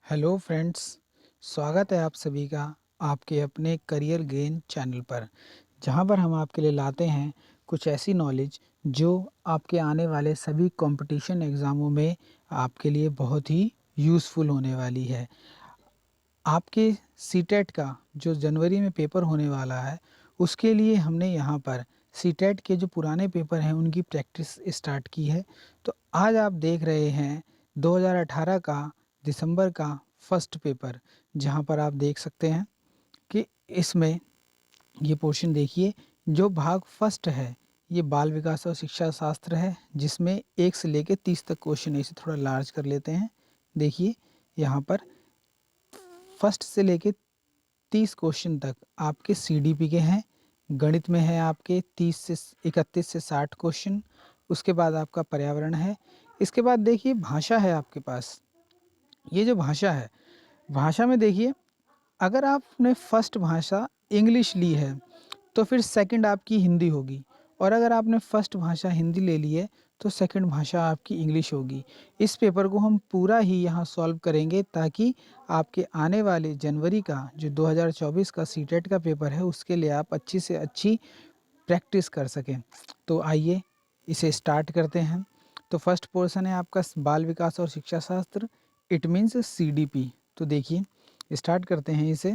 Hello friends, स्वागत है आप सभी का आपके अपने करियर गेन चैनल पर, जहां पर हम आपके लिए लाते हैं कुछ ऐसी नॉलेज जो आपके आने वाले सभी कंपटीशन एग्ज़ामों में आपके लिए बहुत ही यूज़फुल होने वाली है। आपके सीटेट का जो जनवरी में पेपर होने वाला है, उसके लिए हमने यहाँ पर सीटेट के जो पुराने पेपर हैं, उनकी प्रैक्टिस स्टार्ट की है। तो आज आप देख रहे हैं 2018 का दिसंबर का फर्स्ट पेपर, जहाँ पर आप देख सकते हैं कि इसमें ये पोर्शन देखिए, जो भाग फर्स्ट है, ये बाल विकास और शिक्षा शास्त्र है, जिसमें 1 से लेके 30 तक क्वेश्चन है। इसे थोड़ा लार्ज कर लेते हैं। देखिए, यहाँ पर फर्स्ट से लेके 30 क्वेश्चन तक आपके सीडीपी के हैं। गणित में है आपके 30 से 31 से 60 क्वेश्चन। उसके बाद आपका पर्यावरण है। इसके बाद देखिए भाषा है आपके पास। ये जो भाषा है, भाषा में देखिए, अगर आपने फर्स्ट भाषा इंग्लिश ली है, तो फिर सेकंड आपकी हिंदी होगी, और अगर आपने फर्स्ट भाषा हिंदी ले ली है, तो सेकंड भाषा आपकी इंग्लिश होगी। इस पेपर को हम पूरा ही यहाँ सॉल्व करेंगे, ताकि आपके आने वाले जनवरी का जो 2024 का सीटेट का पेपर है, उसके लिए आप अच्छी से अच्छी प्रैक्टिस कर सकें। तो आइए इसे स्टार्ट करते हैं। तो फर्स्ट पोर्शन है आपका बाल विकास और शिक्षा शास्त्र, इट मीन्स सीडीपी। तो देखिए स्टार्ट करते हैं इसे।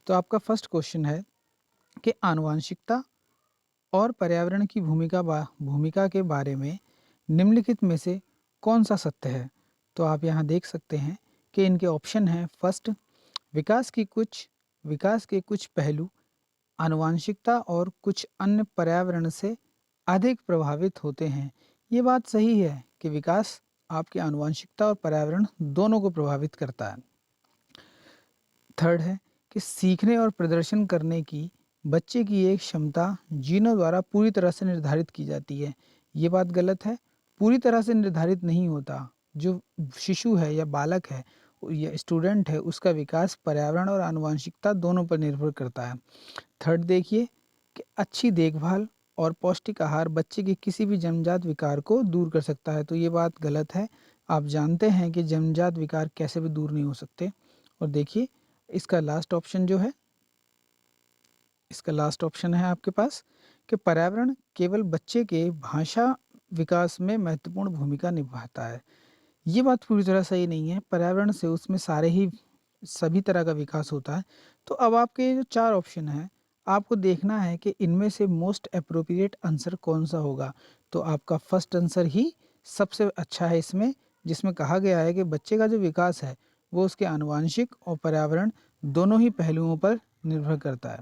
तो आपका फर्स्ट क्वेश्चन है कि आनुवंशिकता और पर्यावरण की भूमिका के बारे में निम्नलिखित में से कौन सा सत्य है। तो आप यहाँ देख सकते हैं कि इनके ऑप्शन हैं। फर्स्ट, विकास की कुछ विकास के कुछ पहलू आनुवंशिकता और कुछ अन्य पर्यावरण से अधिक प्रभावित होते हैं। ये बात सही है कि विकास आपकी आनुवंशिकता और पर्यावरण दोनों को प्रभावित करता है। थर्ड है कि सीखने और प्रदर्शन करने की बच्चे की एक क्षमता जीनों द्वारा पूरी तरह से निर्धारित की जाती है। ये बात गलत है, पूरी तरह से निर्धारित नहीं होता। जो शिशु है या बालक है या स्टूडेंट है, उसका विकास पर्यावरण और आनुवंशिकता दोनों पर निर्भर करता है। थर्ड देखिए कि अच्छी देखभाल और पौष्टिक आहार बच्चे के किसी भी जन्मजात विकार को दूर कर सकता है। तो ये बात गलत है। आप जानते हैं कि जन्मजात विकार कैसे भी दूर नहीं हो सकते। और देखिए इसका लास्ट ऑप्शन जो है, इसका लास्ट ऑप्शन है आपके पास कि पर्यावरण केवल बच्चे के भाषा विकास में महत्वपूर्ण भूमिका निभाता है। ये बात पूरी तरह सही नहीं है। पर्यावरण से उसमें सारे ही सभी तरह का विकास होता है। तो अब आपके जो 4 ऑप्शन हैं, आपको देखना है कि इनमें से मोस्ट एप्रोप्रिएट आंसर कौन-सा होगा। तो आपका फर्स्ट आंसर ही सबसे अच्छा है इसमें, जिसमें कहा गया है कि बच्चे का जो विकास है, वो उसके आनुवांशिक और पर्यावरण दोनों ही पहलुओं पर निर्भर करता है।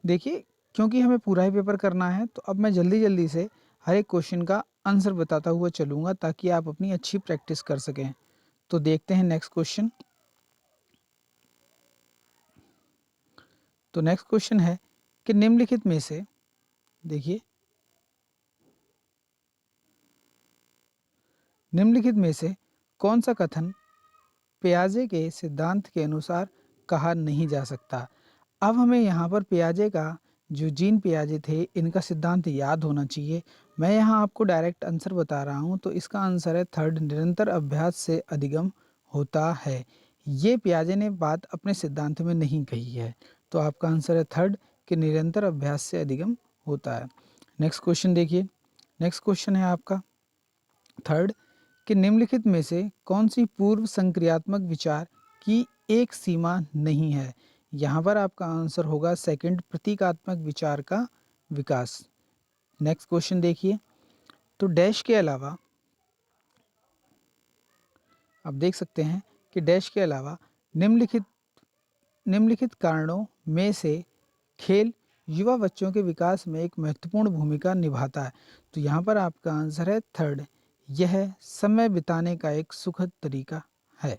देखिए, क्योंकि हमें पूरा ही पेपर करना है, तो अब मैं जल्दी-जल्दी से हर एक क्वेश्चन का आंसर बताता हुआ चलूँगा, ताकि आप अपनी अच्छी प्रैक्टिस कर सकें। तो देखते हैं नेक्स्ट क्वेश्चन। तो नेक्स्ट क्वेश्चन है कि निम्नलिखित में से देखिए, निम्नलिखित में से कौन-सा कथन पियाजे के सिद्धांत के अनुसार कहा नहीं जा सकता। अब हमें यहाँ पर पियाजे का जो जीन पियाजे थे, इनका सिद्धांत याद होना चाहिए। मैं यहाँ आपको डायरेक्ट आंसर बता रहा हूँ, तो इसका आंसर है थर्ड, निरंतर अभ्यास से अधिगम होता है। ये पियाजे ने बात अपने सिद्धांत में नहीं कही है। तो आपका आंसर है थर्ड कि निरंतर अभ्यास से अधिगम होता है। नेक्स्ट क्वेश्चन देखिए। नेक्स्ट क्वेश्चन है आपका थर्ड कि निम्नलिखित में से कौन सी पूर्व संक्रियात्मक विचार की एक सीमा नहीं है। यहाँ पर आपका आंसर होगा सेकंड, प्रतीकात्मक विचार का विकास। नेक्स्ट क्वेश्चन देखिए। तो डैश के अलावा आप देख सकते हैं कि डैश के अलावा निम्नलिखित निम्नलिखित कारणों में से खेल युवा बच्चों के विकास में एक महत्वपूर्ण भूमिका निभाता है। तो यहाँ पर आपका आंसर है थर्ड, यह समय बिताने का एक सुखद तरीका है।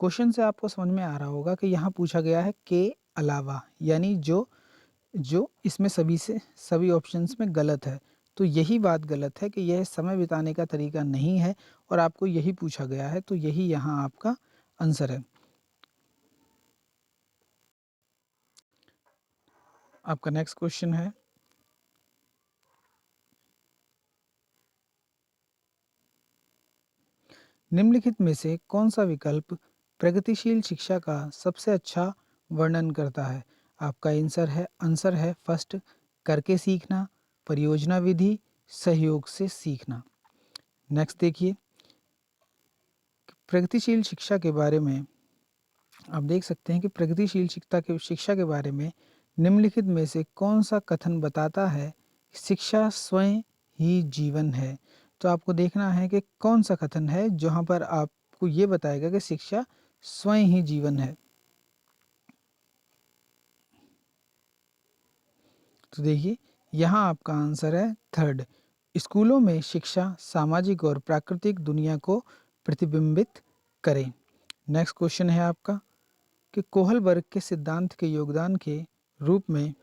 क्वेश्चन से आपको समझ में आ रहा होगा कि यहाँ पूछा गया है के अलावा, यानी जो जो इसमें सभी ऑप्शंस में गलत है। तो यही बात गलत है कि यह समय बिताने का तरीका नहीं है, और आपको यही पूछा गया है, तो यही यहाँ आपका आंसर है। आपका नेक्स्ट क्वेश्चन है निम्नलिखित में से कौन सा विकल्प प्रगतिशील शिक्षा का सबसे अच्छा वर्णन करता है? आपका आंसर है फर्स्ट, करके सीखना, परियोजना विधि, सहयोग से सीखना। नेक्स्ट देखिए, प्रगतिशील शिक्षा के बारे में आप देख सकते हैं कि प्रगतिशील शिक्षा के बारे में निम्नलिखित में से कौन सा कथन बताता है, शिक्षा स्वयं ही जीवन है। तो आपको देखना है कि कौन सा कथन है जहाँ पर आपको ये बताएगा कि शिक्षा स्वयं ही जीवन है। तो देखिए, यहाँ आपका आंसर है थर्ड, स्कूलों में शिक्षा सामाजिक और प्राकृतिक दुनिया को प्रतिबिंबित करे। नेक्स्ट क्वेश्चन है आपका कि कोहलबर्ग के सिद्धांत के योगदान के रूप में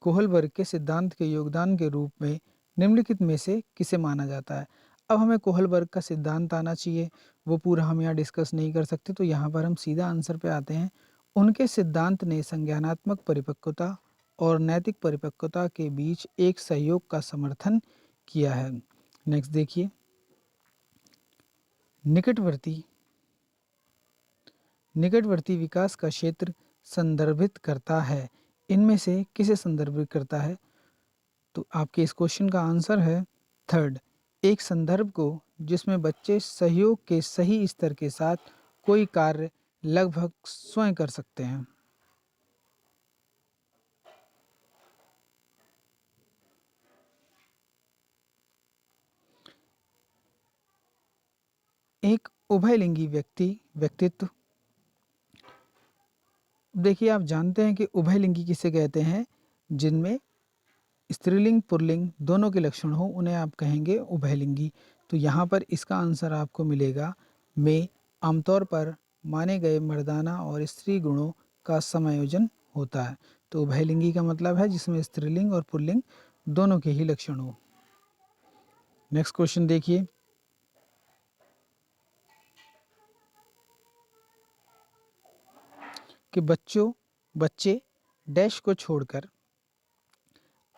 कोहलबर्ग के सिद्धांत के योगदान के रूप में निम्नलिखित में से किसे माना जाता है? अब हमें कोहलबर्ग का सिद्धांत आना चाहिए, वो पूरा हम यहाँ डिस्कस नहीं कर सकते, तो यहाँ पर हम सीधा आंसर पे आते हैं। उनके सिद्धांत ने संज्ञानात्मक परिपक्वता और नैतिक परिपक्वता के बीच एक सहयोग का समर्थन किया है। नेक्स्ट देखिए, निकटवर्ती निकटवर्ती विकास का क्षेत्र संदर्भित करता है। इनमें से किसे संदर्भित करता है? तो आपके इस क्वेश्चन का आंसर है थर्ड, एक संदर्भ को जिसमें बच्चे सहयोग के सही स्तर के साथ कोई कार्य लगभग स्वयं कर सकते हैं। एक उभयलिंगी व्यक्तित्व, देखिए आप जानते हैं कि उभयलिंगी किसे कहते हैं? जिनमें स्त्रीलिंग पुल्लिंग दोनों के लक्षण हो उन्हें आप कहेंगे उभयलिंगी। तो यहाँ पर इसका आंसर आपको मिलेगा में आमतौर पर माने गए मर्दाना और स्त्री गुणों का समायोजन होता है। तो उभयलिंगी का मतलब है जिसमें स्त्रीलिंग और पुल्लिंग दोनों के ही लक्षण हो। नेक्स्ट क्वेश्चन देखिए, कि बच्चे डैश को छोड़कर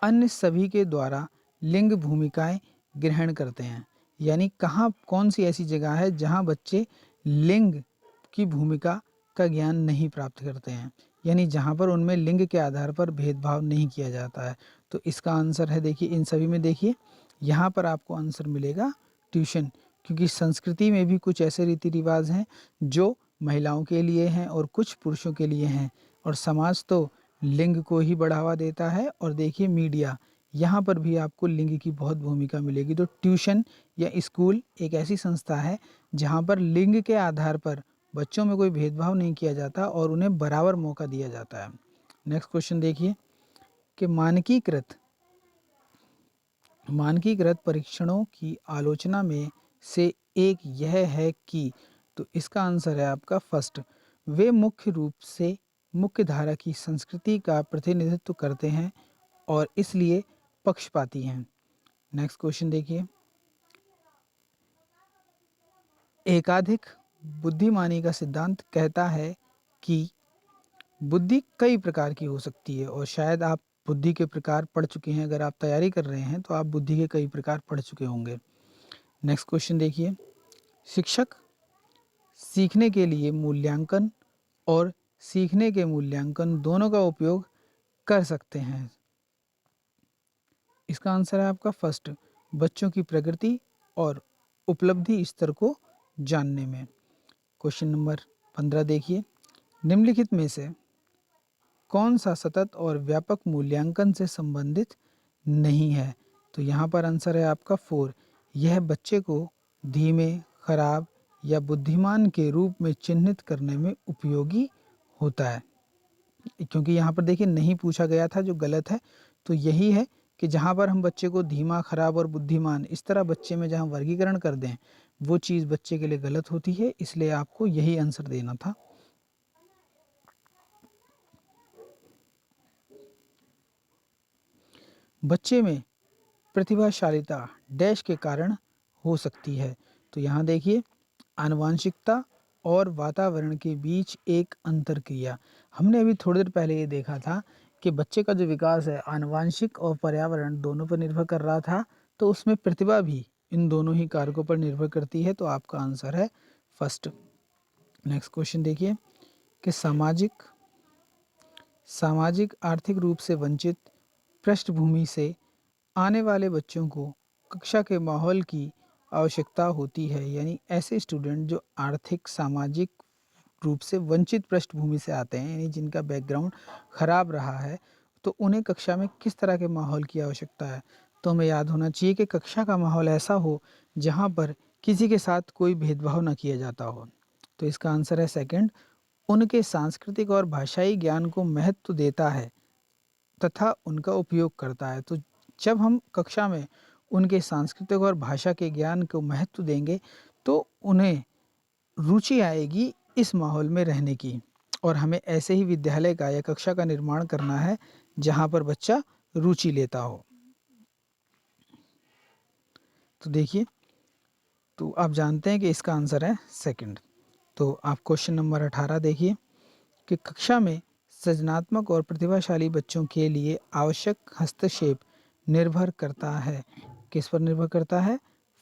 अन्य सभी के द्वारा लिंग भूमिकाएं ग्रहण करते हैं। यानी कहाँ कौन सी ऐसी जगह है जहाँ बच्चे लिंग की भूमिका का ज्ञान नहीं प्राप्त करते हैं, यानी जहाँ पर उनमें लिंग के आधार पर भेदभाव नहीं किया जाता है। तो इसका आंसर है, देखिए इन सभी में देखिए यहाँ पर आपको आंसर मिलेगा ट्यूशन, क्योंकि संस्कृति में भी कुछ ऐसे रीति रिवाज हैं जो महिलाओं के लिए हैं और कुछ पुरुषों के लिए हैं, और समाज तो लिंग को ही बढ़ावा देता है। और देखिए मीडिया, यहाँ पर भी आपको लिंग की बहुत भूमिका मिलेगी। तो ट्यूशन या स्कूल एक ऐसी संस्था है जहाँ पर लिंग के आधार पर बच्चों में कोई भेदभाव नहीं किया जाता और उन्हें बराबर मौका दिया जाता है। नेक्स्ट क्वेश्चन देखिए, कि मानकीकृत परीक्षणों की आलोचना में से एक यह है कि, तो इसका आंसर है आपका फर्स्ट, वे मुख्य रूप से मुख्य धारा की संस्कृति का प्रतिनिधित्व करते हैं और इसलिए पक्षपाती हैं। नेक्स्ट क्वेश्चन देखिए, एकाधिक बुद्धिमानी का सिद्धांत कहता है कि बुद्धि कई प्रकार की हो सकती है, और शायद आप बुद्धि के प्रकार पढ़ चुके हैं, अगर आप तैयारी कर रहे हैं तो आप बुद्धि के कई प्रकार पढ़ चुके होंगे। नेक्स्ट क्वेश्चन देखिए, शिक्षक सीखने के लिए मूल्यांकन और सीखने के मूल्यांकन दोनों का उपयोग कर सकते हैं। इसका आंसर है आपका फर्स्ट, बच्चों की प्रगति और उपलब्धि स्तर को जानने में। क्वेश्चन नंबर 15 देखिए, निम्नलिखित में से कौन सा सतत और व्यापक मूल्यांकन से संबंधित नहीं है? तो यहाँ पर आंसर है आपका 4, यह बच्चे को धीमे, खराब या बुद्धिमान के रूप में चिन्हित करने में उपयोगी होता है। क्योंकि यहाँ पर देखिए नहीं पूछा गया था जो गलत है, तो यही है कि जहाँ पर हम बच्चे को धीमा, खराब और बुद्धिमान इस तरह बच्चे में जहाँ वर्गीकरण कर दें, वो चीज़ बच्चे के लिए गलत होती है, इसलिए आपको यही आंसर देना था। बच्चे में प्रतिभाशालिता डैश के कारण हो सकती है। तो यहाँ देखिए, आनुवांशिकता और वातावरण के बीच एक अंतर क्रिया। हमने अभी थोड़ी देर पहले ये देखा था कि बच्चे का जो विकास है आनुवांशिक और पर्यावरण दोनों पर निर्भर कर रहा था, तो उसमें प्रतिभा भी इन दोनों ही कारकों पर निर्भर करती है, तो आपका आंसर है फर्स्ट। नेक्स्ट क्वेश्चन देखिए कि सामाजिक आर्थिक रूप से वंचित पृष्ठभूमि से आने वाले बच्चों को कक्षा के माहौल की आवश्यकता होती है। यानी ऐसे स्टूडेंट जो आर्थिक सामाजिक रूप से वंचित पृष्ठभूमि से आते हैं, यानी जिनका बैकग्राउंड खराब रहा है, तो उन्हें कक्षा में किस तरह के माहौल की आवश्यकता है। तो हमें याद होना चाहिए कि कक्षा का माहौल ऐसा हो जहाँ पर किसी के साथ कोई भेदभाव न किया जाता हो। तो इसका आंसर है सेकंड, उनके सांस्कृतिक और भाषाई ज्ञान को महत्व देता है तथा उनका उपयोग करता है। तो जब हम कक्षा में उनके सांस्कृतिक और भाषा के ज्ञान को महत्व देंगे, तो उन्हें रुचि आएगी इस माहौल में रहने की। और हमें ऐसे ही विद्यालय का या कक्षा का निर्माण करना है जहाँ पर बच्चा रुचि लेता हो। तो देखिए, तो आप जानते हैं कि इसका आंसर है सेकंड। तो आप क्वेश्चन नंबर 18 देखिए कि कक्षा में सृजनात्मक और प्रतिभाशाली बच्चों के लिए आवश्यक हस्तक्षेप निर्भर करता है। किस पर निर्भर करता है?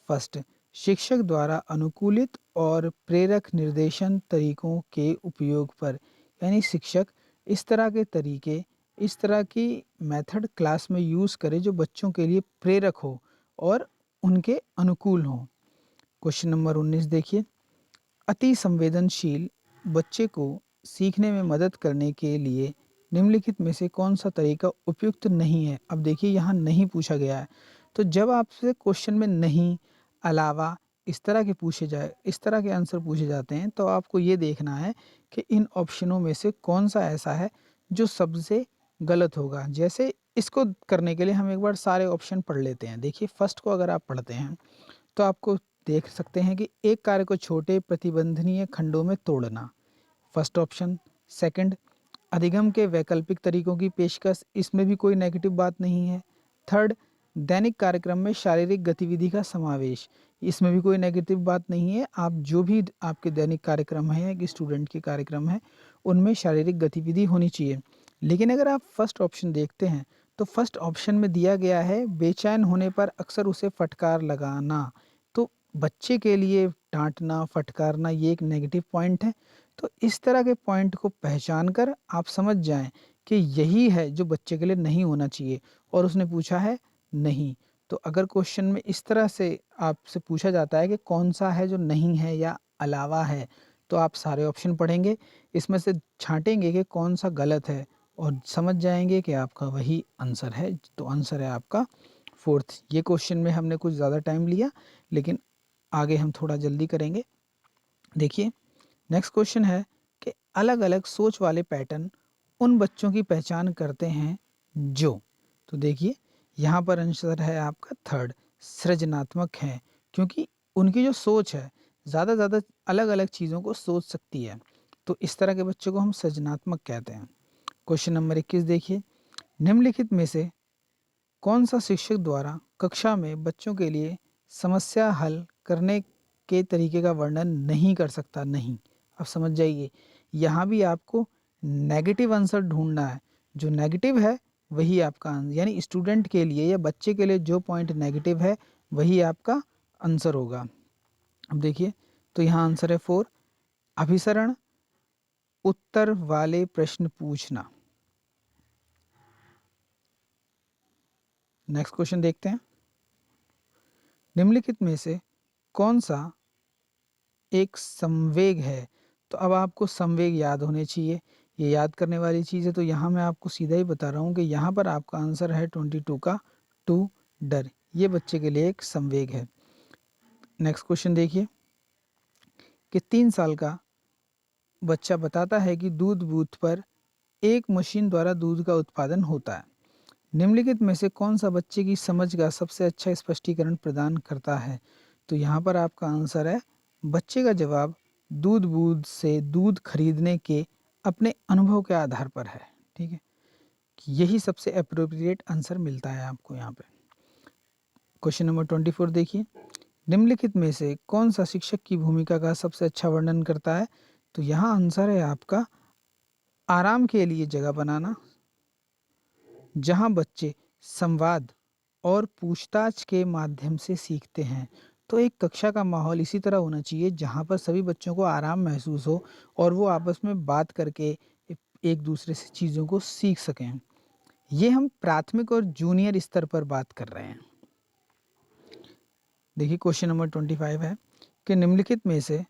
फर्स्ट, शिक्षक द्वारा अनुकूलित और प्रेरक निर्देशन तरीकों के उपयोग पर। यानी शिक्षक इस तरह के तरीके, इस तरह की मेथड क्लास में यूज़ करे जो बच्चों के लिए प्रेरक हो और उनके अनुकूल हो। क्वेश्चन नंबर 19 देखिए, अति संवेदनशील बच्चे को सीखने में मदद करने के लिए निम्नलिखित में से कौन सा तरीका उपयुक्त नहीं है। अब देखिए यहाँ नहीं पूछा गया है, तो जब आपसे क्वेश्चन में नहीं, अलावा इस तरह के आंसर पूछे जाते हैं, तो आपको ये देखना है कि इन ऑप्शनों में से कौन सा ऐसा है जो सबसे गलत होगा। जैसे इसको करने के लिए हम एक बार सारे ऑप्शन पढ़ लेते हैं। देखिए फर्स्ट को अगर आप पढ़ते हैं तो आपको देख सकते हैं कि एक कार्य को छोटे प्रतिबंधनीय खंडों में तोड़ना, फर्स्ट ऑप्शन। सेकंड, अधिगम के वैकल्पिक तरीकों की पेशकश, इसमें भी कोई नेगेटिव बात नहीं है। थर्ड, दैनिक कार्यक्रम में शारीरिक गतिविधि का समावेश, इसमें भी कोई नेगेटिव बात नहीं है। आप जो भी आपके दैनिक कार्यक्रम है, कि स्टूडेंट के कार्यक्रम है, उनमें शारीरिक गतिविधि होनी चाहिए। लेकिन अगर आप फर्स्ट ऑप्शन देखते हैं, तो फर्स्ट ऑप्शन में दिया गया है बेचैन होने पर अक्सर उसे फटकार लगाना। तो बच्चे के लिए डांटना, फटकारना, ये एक नेगेटिव पॉइंट है। तो इस तरह के पॉइंट को पहचान कर आप समझ जाएं कि यही है जो बच्चे के लिए नहीं होना चाहिए, और उसने पूछा है नहीं। तो अगर क्वेश्चन में इस तरह से आपसे पूछा जाता है कि कौन सा है जो नहीं है या अलावा है, तो आप सारे ऑप्शन पढ़ेंगे, इसमें से छांटेंगे कि कौन सा गलत है, और समझ जाएंगे कि आपका वही आंसर है। तो आंसर है आपका फोर्थ। ये क्वेश्चन में हमने कुछ ज़्यादा टाइम लिया, लेकिन आगे हम थोड़ा जल्दी करेंगे। देखिए नेक्स्ट क्वेश्चन है कि अलग अलग सोच वाले पैटर्न उन बच्चों की पहचान करते हैं जो, तो देखिए यहाँ पर आंसर है आपका थर्ड, सृजनात्मक हैं, क्योंकि उनकी जो सोच है ज़्यादा अलग अलग चीज़ों को सोच सकती है। तो इस तरह के बच्चों को हम सृजनात्मक कहते हैं। क्वेश्चन नंबर 21 देखिए, निम्नलिखित में से कौन सा शिक्षक द्वारा कक्षा में बच्चों के लिए समस्या हल करने के तरीके का वर्णन नहीं कर सकता? नहीं। अब समझ जाइए, यहाँ भी आपको नेगेटिव आंसर ढूंढना है। जो नेगेटिव है वही आपका आंसर, यानी स्टूडेंट के लिए या बच्चे के लिए जो पॉइंट नेगेटिव है वही आपका आंसर होगा। अब देखिए, तो यहाँ आंसर है फोर, अभिसरण उत्तर वाले प्रश्न पूछना। नेक्स्ट क्वेश्चन देखते हैं, निम्नलिखित में से कौन सा एक संवेग है? तो अब आपको संवेग याद होने चाहिए, ये याद करने वाली चीज़ है। तो यहाँ मैं आपको सीधा ही बता रहा हूँ कि यहाँ पर आपका आंसर है 22 का टू, डर। ये बच्चे के लिए एक संवेग है। नेक्स्ट क्वेश्चन देखिए कि 3 साल का बच्चा बताता है कि दूध बूथ पर एक मशीन द्वारा दूध का उत्पादन होता है। निम्नलिखित में से कौन सा बच्चे की समझ का सबसे अच्छा स्पष्टीकरण प्रदान करता है? तो यहाँ पर आपका आंसर है, बच्चे का जवाब दूध बूथ से दूध खरीदने के अपने अनुभव के आधार पर है। ठीक है, यही सबसे अप्रोप्रिएट आंसर मिलता है आपको यहाँ पे। क्वेश्चन नंबर 24 देखिए, निम्नलिखित में से कौन सा शिक्षक की भूमिका का सबसे अच्छा वर्णन करता है? तो यहाँ आंसर है आपका आराम के लिए जगह बनाना, जहाँ बच्चे संवाद और पूछताछ के माध्यम से सीखते हैं। तो एक कक्षा का माहौल इसी तरह होना चाहिए जहाँ पर सभी बच्चों को आराम महसूस हो और वो आपस में बात करके एक दूसरे से चीज़ों को सीख सकें। ये हम प्राथमिक और जूनियर स्तर पर बात कर रहे हैं। देखिए क्वेश्चन नंबर 25 है कि निम्नलिखित में से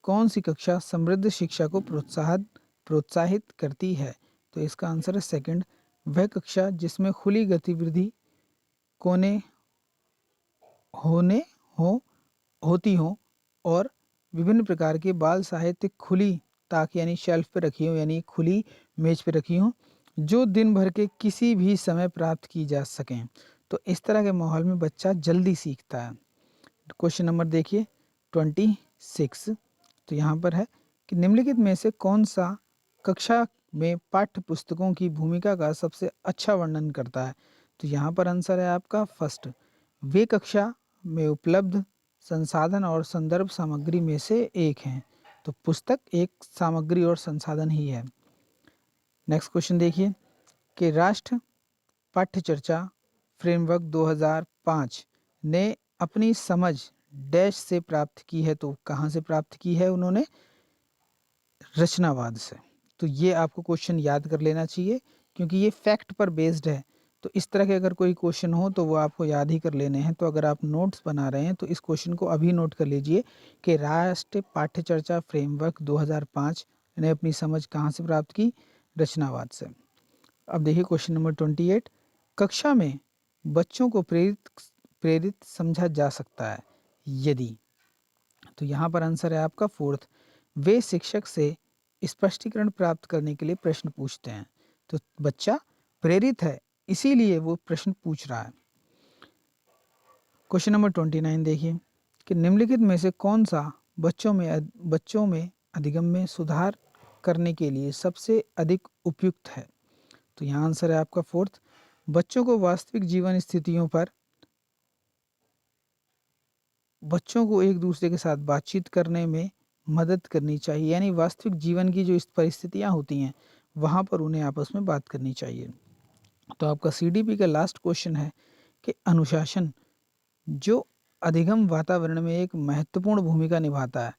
कौन सी कक्षा समृद्ध शिक्षा को प्रोत्साहित करती है? तो इसका आंसर है सेकंड, वह कक्षा जिसमें खुली गतिविधि कोने होने हो होती हों और विभिन्न प्रकार के बाल साहित्य खुली ताक यानी शेल्फ पे रखी हो यानी खुली मेज पे रखी हों, जो दिन भर के किसी भी समय प्राप्त की जा सकें। तो इस तरह के माहौल में बच्चा जल्दी सीखता है। क्वेश्चन नंबर देखिए 26, तो यहाँ पर है कि निम्नलिखित में से कौन सा कक्षा में पाठ्य पुस्तकों की भूमिका का सबसे अच्छा वर्णन करता है? तो यहाँ पर आंसर है आपका फर्स्ट, वे कक्षा में उपलब्ध संसाधन और संदर्भ सामग्री में से एक हैं। तो पुस्तक एक सामग्री और संसाधन ही है। नेक्स्ट क्वेश्चन देखिए कि राष्ट्र पाठ्य चर्चा फ्रेमवर्क 2005 ने अपनी समझ डैश से प्राप्त की है। तो कहाँ से प्राप्त की है उन्होंने? रचनावाद से। तो ये आपको क्वेश्चन याद कर लेना चाहिए क्योंकि ये फैक्ट पर बेस्ड है। तो इस तरह के अगर कोई क्वेश्चन हो तो वो आपको याद ही कर लेने हैं। तो अगर आप नोट्स बना रहे हैं तो इस क्वेश्चन को अभी नोट कर लीजिए कि राष्ट्रीय पाठ्य चर्चा फ्रेमवर्क 2005 ने अपनी समझ कहाँ से प्राप्त की? रचनावाद से। अब देखिए क्वेश्चन नंबर 28, कक्षा में बच्चों को प्रेरित प्रेरित समझा जा सकता है यदि? तो यहाँ पर आंसर है आपका फोर्थ, वे शिक्षक से स्पष्टीकरण प्राप्त करने के लिए प्रश्न पूछते हैं। तो बच्चा प्रेरित है इसीलिए वो प्रश्न पूछ रहा है। क्वेश्चन नंबर 29 देखिए कि निम्नलिखित में से कौन सा बच्चों में अधिगम में सुधार करने के लिए सबसे अधिक उपयुक्त है? तो यहाँ आंसर है आपका फोर्थ, बच्चों को वास्तविक जीवन स्थितियों पर बच्चों को एक दूसरे के साथ बातचीत करने में मदद करनी चाहिए यानी वास्तविक जीवन की जो इस परिस्थितियाँ होती हैं वहाँ पर उन्हें आपस में बात करनी चाहिए। तो आपका सीडीपी का लास्ट क्वेश्चन है कि अनुशासन जो अधिगम वातावरण में एक महत्वपूर्ण भूमिका निभाता है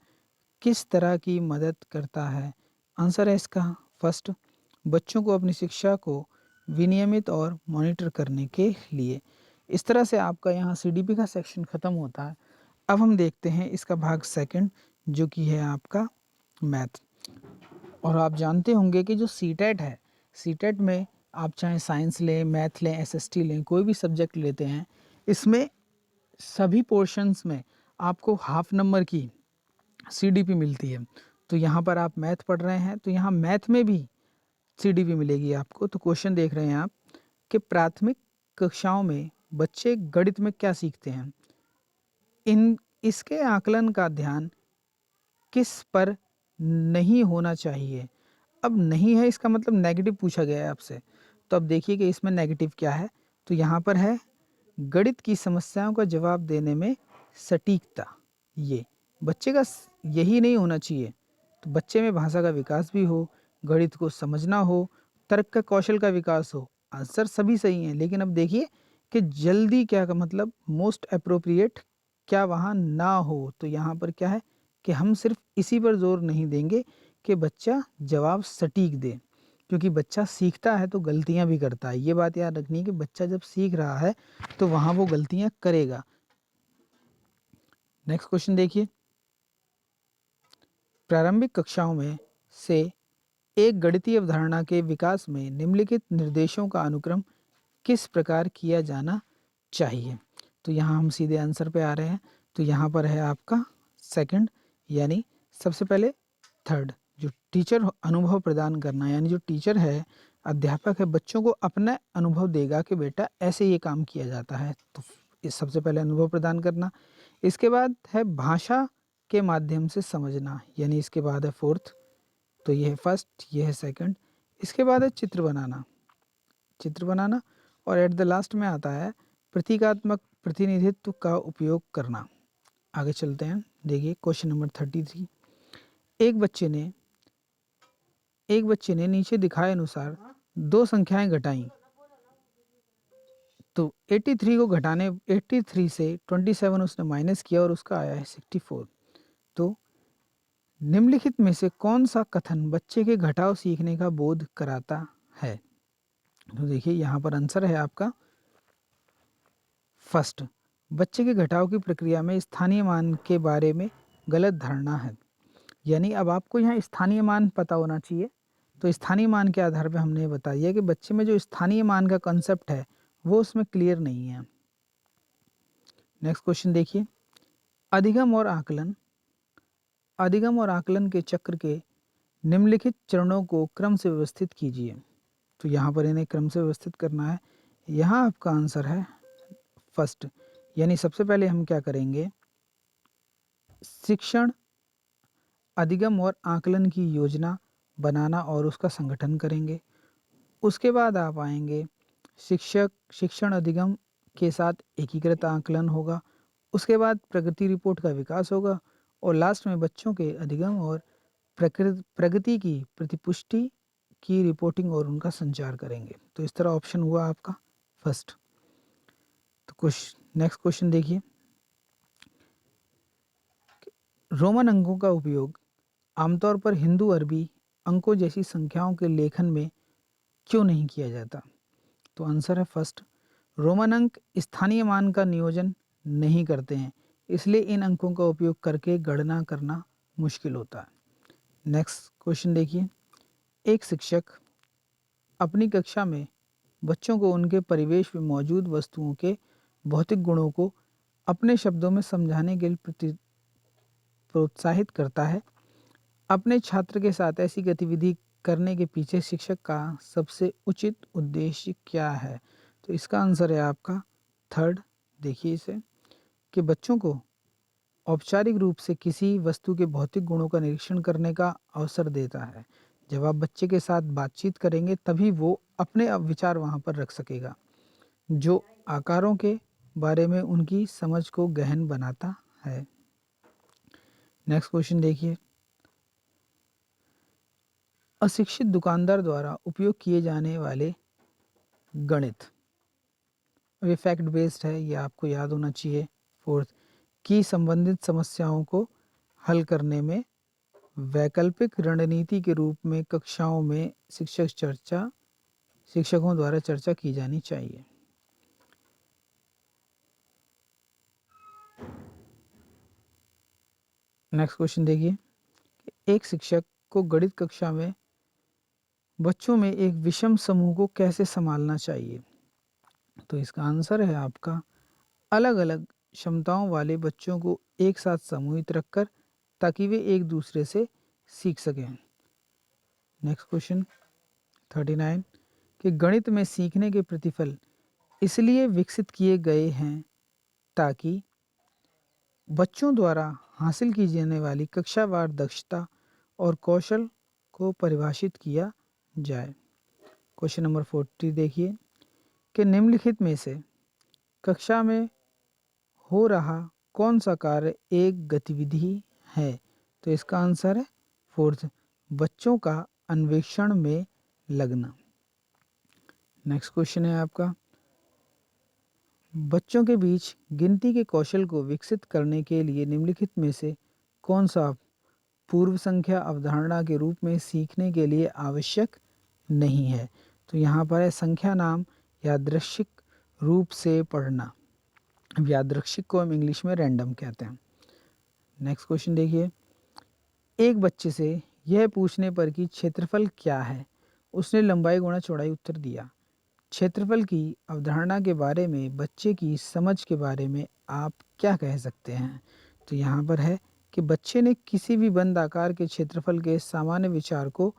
किस तरह की मदद करता है? आंसर है इसका फर्स्ट, बच्चों को अपनी शिक्षा को विनियमित और मॉनिटर करने के लिए। इस तरह से आपका यहाँ सीडीपी का सेक्शन खत्म होता है। अब हम देखते हैं इसका भाग सेकंड जो कि है आपका मैथ। और आप जानते होंगे कि जो सीटेट है, सीटेट में आप चाहे साइंस लें, मैथ लें, एसएसटी लें, कोई भी सब्जेक्ट लेते हैं, इसमें सभी पोर्शंस में आपको हाफ नंबर की सीडीपी मिलती है। तो यहाँ पर आप मैथ पढ़ रहे हैं तो यहाँ मैथ में भी सीडीपी मिलेगी आपको। तो क्वेश्चन देख रहे हैं आप कि प्राथमिक कक्षाओं में बच्चे गणित में क्या सीखते हैं? इन इसके आकलन का ध्यान किस पर नहीं होना चाहिए? अब नहीं है इसका मतलब नेगेटिव पूछा गया है आपसे। तो अब देखिए कि इसमें नेगेटिव क्या है? तो यहाँ पर है गणित की समस्याओं का जवाब देने में सटीकता। ये बच्चे का यही नहीं होना चाहिए। तो बच्चे में भाषा का विकास भी हो, गणित को समझना हो, तर्क का कौशल का विकास हो। आंसर सभी सही हैं लेकिन अब देखिए कि जल्दी क्या का मतलब मोस्ट अप्रोप्रिएट क्या वहाँ ना हो। तो यहाँ पर क्या है कि हम सिर्फ इसी पर जोर नहीं देंगे कि बच्चा जवाब सटीक दे क्योंकि बच्चा सीखता है तो गलतियां भी करता है। ये बात याद रखनी है कि बच्चा जब सीख रहा है तो वहाँ वो गलतियां करेगा। नेक्स्ट क्वेश्चन देखिए, प्रारंभिक कक्षाओं में से एक गणितीय अवधारणा के विकास में निम्नलिखित निर्देशों का अनुक्रम किस प्रकार किया जाना चाहिए? तो यहाँ हम सीधे आंसर पे आ रहे हैं। तो यहाँ पर है आपका सेकंड यानी सबसे पहले थर्ड जो टीचर अनुभव प्रदान करना यानी जो टीचर है, अध्यापक है, बच्चों को अपना अनुभव देगा कि बेटा ऐसे ये काम किया जाता है। तो इस सबसे पहले अनुभव प्रदान करना। इसके बाद है भाषा के माध्यम से समझना यानी इसके बाद है फोर्थ। तो ये है फर्स्ट, ये है सेकंड। इसके बाद है चित्र बनाना और एट द लास्ट में आता है प्रतीकात्मक प्रतिनिधित्व का उपयोग करना। आगे चलते हैं। देखिए क्वेश्चन नंबर 33, एक बच्चे ने नीचे दिखाए अनुसार दो संख्याएं घटाई तो 83 को घटाने 83 से 27 उसने माइनस किया और उसका आया है 64। तो निम्नलिखित में से कौन सा कथन बच्चे के घटाव सीखने का बोध कराता है? तो देखिए यहाँ पर आंसर है आपका फर्स्ट, बच्चे के घटाव की प्रक्रिया में स्थानीय मान के बारे में गलत धारणा है। यानी अब आपको यहाँ स्थानीय मान पता होना चाहिए। तो स्थानीय मान के आधार पे हमने बताया कि बच्चे में जो स्थानीय मान का कॉन्सेप्ट है वो उसमें क्लियर नहीं है। नेक्स्ट क्वेश्चन देखिए, अधिगम और आकलन। अधिगम और आकलन के चक्र के निम्नलिखित चरणों को क्रम से व्यवस्थित कीजिए। तो यहाँ पर इन्हें क्रम से व्यवस्थित करना है। यहाँ आपका आंसर है फर्स्ट, यानी सबसे पहले हम क्या करेंगे, शिक्षण, अधिगम और आकलन की योजना बनाना और उसका संगठन करेंगे। उसके बाद आप आएंगे शिक्षण अधिगम के साथ एकीकृत आकलन होगा। उसके बाद प्रगति रिपोर्ट का विकास होगा और लास्ट में बच्चों के अधिगम और प्रगति की प्रतिपुष्टि की रिपोर्टिंग और उनका संचार करेंगे। तो इस तरह ऑप्शन हुआ आपका फर्स्ट। तो कुछ नेक्स्ट क्वेश्चन देखिए, रोमन अंकों का उपयोग आमतौर पर हिंदू अरबी अंकों जैसी संख्याओं के लेखन में क्यों नहीं किया जाता? तो आंसर है फर्स्ट, रोमन अंक स्थानीय मान का नियोजन नहीं करते हैं, इसलिए इन अंकों का उपयोग करके गणना करना मुश्किल होता है। नेक्स्ट क्वेश्चन देखिए, एक शिक्षक अपनी कक्षा में बच्चों को उनके परिवेश में मौजूद वस्तुओं के भौतिक गुणों को अपने शब्दों में समझाने के लिए प्रोत्साहित करता है। अपने छात्र के साथ ऐसी गतिविधि करने के पीछे शिक्षक का सबसे उचित उद्देश्य क्या है? तो इसका आंसर है आपका थर्ड। देखिए इसे, कि बच्चों को औपचारिक रूप से किसी वस्तु के भौतिक गुणों का निरीक्षण करने का अवसर देता है। जब आप बच्चे के साथ बातचीत करेंगे तभी वो अपने विचार वहाँ पर रख सकेगा, जो आकारों के बारे में उनकी समझ को गहन बनाता है। नेक्स्ट क्वेश्चन देखिए, अशिक्षित दुकानदार द्वारा उपयोग किए जाने वाले गणित, ये फैक्ट बेस्ड है, ये आपको याद होना चाहिए। फोर्थ, की संबंधित समस्याओं को हल करने में वैकल्पिक रणनीति के रूप में कक्षाओं में शिक्षकों द्वारा चर्चा की जानी चाहिए। नेक्स्ट क्वेश्चन देखिए, एक शिक्षक को गणित कक्षा में बच्चों में एक विषम समूह को कैसे संभालना चाहिए? तो इसका आंसर है आपका अलग अलग क्षमताओं वाले बच्चों को एक साथ समूहित रखकर, ताकि वे एक दूसरे से सीख सकें। नेक्स्ट क्वेश्चन 39, कि गणित में सीखने के प्रतिफल इसलिए विकसित किए गए हैं ताकि बच्चों द्वारा हासिल की जाने वाली कक्षावार दक्षता और कौशल को परिभाषित किया जाए। क्वेश्चन नंबर 40 देखिए, कि निम्नलिखित में से कक्षा में हो रहा कौन सा कार्य एक गतिविधि है? तो इसका आंसर है फोर्थ, बच्चों का अन्वेषण में लगना। नेक्स्ट क्वेश्चन है आपका, बच्चों के बीच गिनती के कौशल को विकसित करने के लिए निम्नलिखित में से कौन सा पूर्व संख्या अवधारणा के रूप में सीखने के लिए आवश्यक नहीं है? तो यहाँ पर है संख्या नाम यादृच्छिक रूप से पढ़ना। यादृच्छिक को हम इंग्लिश में रैंडम कहते हैं। नेक्स्ट क्वेश्चन देखिए, एक बच्चे से यह पूछने पर कि क्षेत्रफल क्या है, उसने लंबाई गुणा चौड़ाई उत्तर दिया। क्षेत्रफल की अवधारणा के बारे में बच्चे की समझ के बारे में आप क्या कह सकते हैं? तो यहाँ पर है कि बच्चे ने किसी भी बंद आकार के क्षेत्रफल के सामान्य विचार को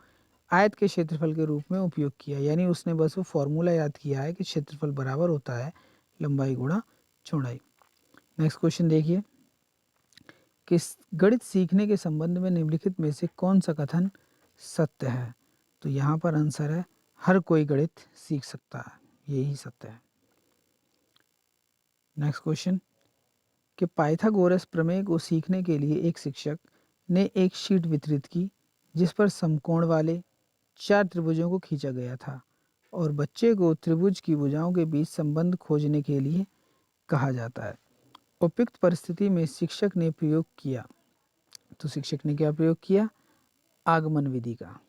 आयत के क्षेत्रफल के रूप में उपयोग किया, यानी उसने बस वो फॉर्मूला याद किया है कि क्षेत्रफल बराबर होता है लंबाई गुणा चौड़ाई। नेक्स्ट क्वेश्चन देखिए, कि गणित सीखने के संबंध में निम्नलिखित में से कौन सा कथन सत्य है? तो यहाँ पर आंसर है हर कोई गणित सीख सकता है, यही सत्य है। नेक्स्ट क्वेश्चन, कि पाइथागोरस प्रमेय को सीखने के लिए एक शिक्षक ने एक शीट वितरित की जिस पर समकोण वाले 4 त्रिभुजों को खींचा गया था और बच्चे को त्रिभुज की भुजाओं के बीच संबंध खोजने के लिए कहा जाता है। उपयुक्त परिस्थिति में शिक्षक ने प्रयोग किया, तो शिक्षक ने क्या प्रयोग किया? आगमन विधि का।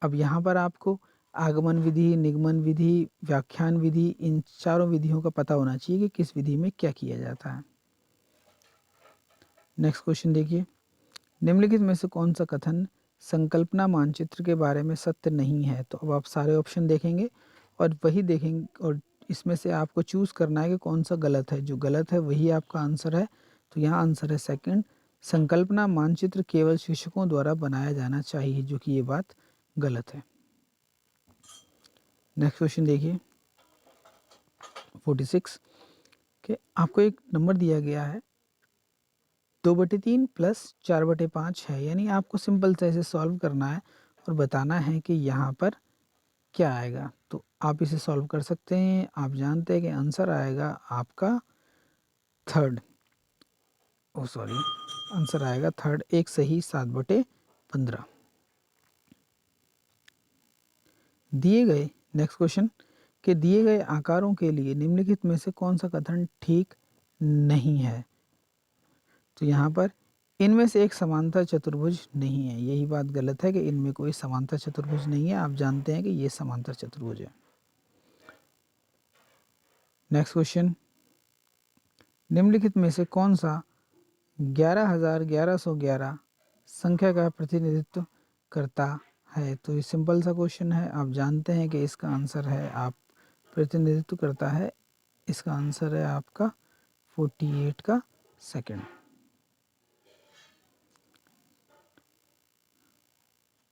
अब यहाँ पर आपको आगमन विधि, निगमन विधि, व्याख्यान विधि, इन चारों विधियों का पता होना चाहिए कि किस विधि में क्या किया जाता है। नेक्स्ट क्वेश्चन देखिए, निम्नलिखित में से कौन सा कथन संकल्पना मानचित्र के बारे में सत्य नहीं है? तो अब आप सारे ऑप्शन देखेंगे और वही देखेंगे और इसमें से आपको चूज करना है कि कौन सा गलत है। जो गलत है वही आपका आंसर है। तो यहाँ आंसर है सेकंड, संकल्पना मानचित्र केवल शिक्षकों द्वारा बनाया जाना चाहिए, जो कि ये बात गलत है। नेक्स्ट क्वेश्चन देखिए 46 के आपको एक नंबर दिया गया है 2/3 प्लस 4/5 है, यानी आपको सिंपल से इसे सॉल्व करना है और बताना है कि यहाँ पर क्या आएगा। तो आप इसे सॉल्व कर सकते हैं। आप जानते हैं कि आंसर आएगा आपका थर्ड, ओ सॉरी, आंसर आएगा थर्ड, एक सही 7/15। दिए गए नेक्स्ट क्वेश्चन के दिए गए आकारों के लिए निम्नलिखित में से कौन सा कथन ठीक नहीं है? तो यहाँ पर इनमें से एक समांतर चतुर्भुज नहीं है, यही बात गलत है कि इनमें कोई समांतर चतुर्भुज नहीं है। आप जानते हैं कि ये समांतर चतुर्भुज है। नेक्स्ट क्वेश्चन, निम्नलिखित में से कौन सा 11,1111 संख्या का प्रतिनिधित्व करता है? तो ये सिंपल सा क्वेश्चन है। आप जानते हैं कि इसका आंसर है, आप प्रतिनिधित्व करता है, इसका आंसर है आपका 48 का सेकंड।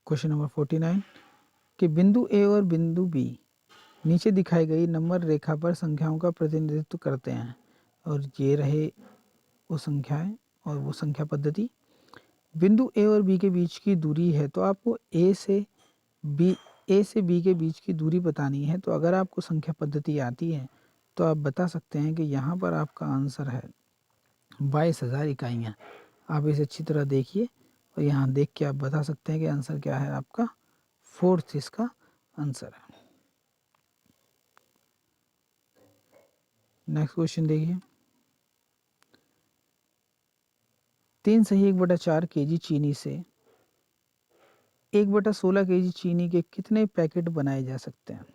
क्वेश्चन नंबर 49 कि बिंदु ए और बिंदु बी नीचे दिखाई गई नंबर रेखा पर संख्याओं का प्रतिनिधित्व करते हैं, और ये रहे वो संख्याएं और वो संख्या पद्धति। बिंदु ए और बी के बीच की दूरी है, तो आपको ए से बी के बीच की दूरी बतानी है। तो अगर आपको संख्या पद्धति आती है तो आप बता सकते हैं कि यहाँ पर आपका आंसर है 22,000 इकाइयाँ। आप इसे अच्छी तरह देखिए और यहाँ देख के आप बता सकते हैं कि आंसर क्या है आपका, फोर्थ इसका आंसर है। नेक्स्ट क्वेश्चन देखिए, 3 सही 1/4 केजी चीनी से 1/16 केजी चीनी के कितने पैकेट बनाए जा सकते हैं?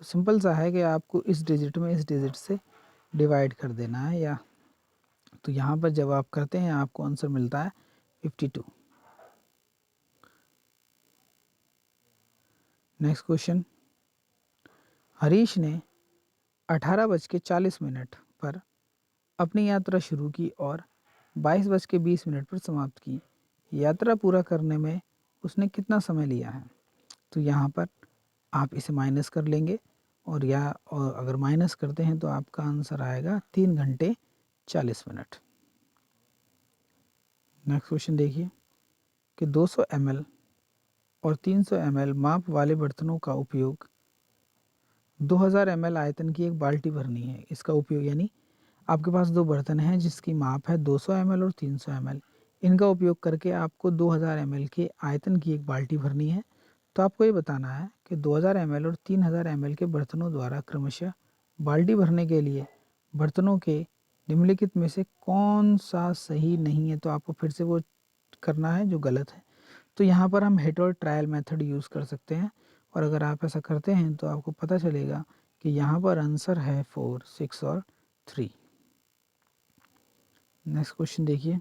तो सिंपल सा है कि आपको इस डिजिट में इस डिजिट से डिवाइड कर देना है, या तो यहाँ पर जब आप करते हैं आपको आंसर मिलता है 52। नेक्स्ट क्वेश्चन, हरीश ने 18:40 पर अपनी यात्रा शुरू की और 22:20 पर समाप्त की। यात्रा पूरा करने में उसने कितना समय लिया है? तो यहाँ पर आप इसे माइनस कर लेंगे और अगर माइनस करते हैं तो आपका आंसर आएगा 3 घंटे 40 मिनट। नेक्स्ट क्वेश्चन देखिए कि 200 ml और 300 ml माप वाले बर्तनों का उपयोग 2000 ml आयतन की एक बाल्टी भरनी है। इसका उपयोग यानी आपके पास दो बर्तन हैं जिसकी माप है 200 ml और 300 ml। इनका उपयोग करके आपको 2000 ml के आयतन की एक बाल्टी भरनी है। तो आपको ये बताना है कि 2000 ml और 3000 ml के बर्तनों द्वारा क्रमशः बाल्टी भरने के लिए बर्तनों के निम्नलिखित में से कौन सा सही नहीं है? तो आपको फिर से वो करना है जो गलत है। तो यहाँ पर हम हिट और ट्रायल मेथड यूज़ कर सकते हैं, और अगर आप ऐसा करते हैं तो आपको पता चलेगा कि यहाँ पर आंसर है 4, 6 और 3। नेक्स्ट क्वेश्चन देखिए,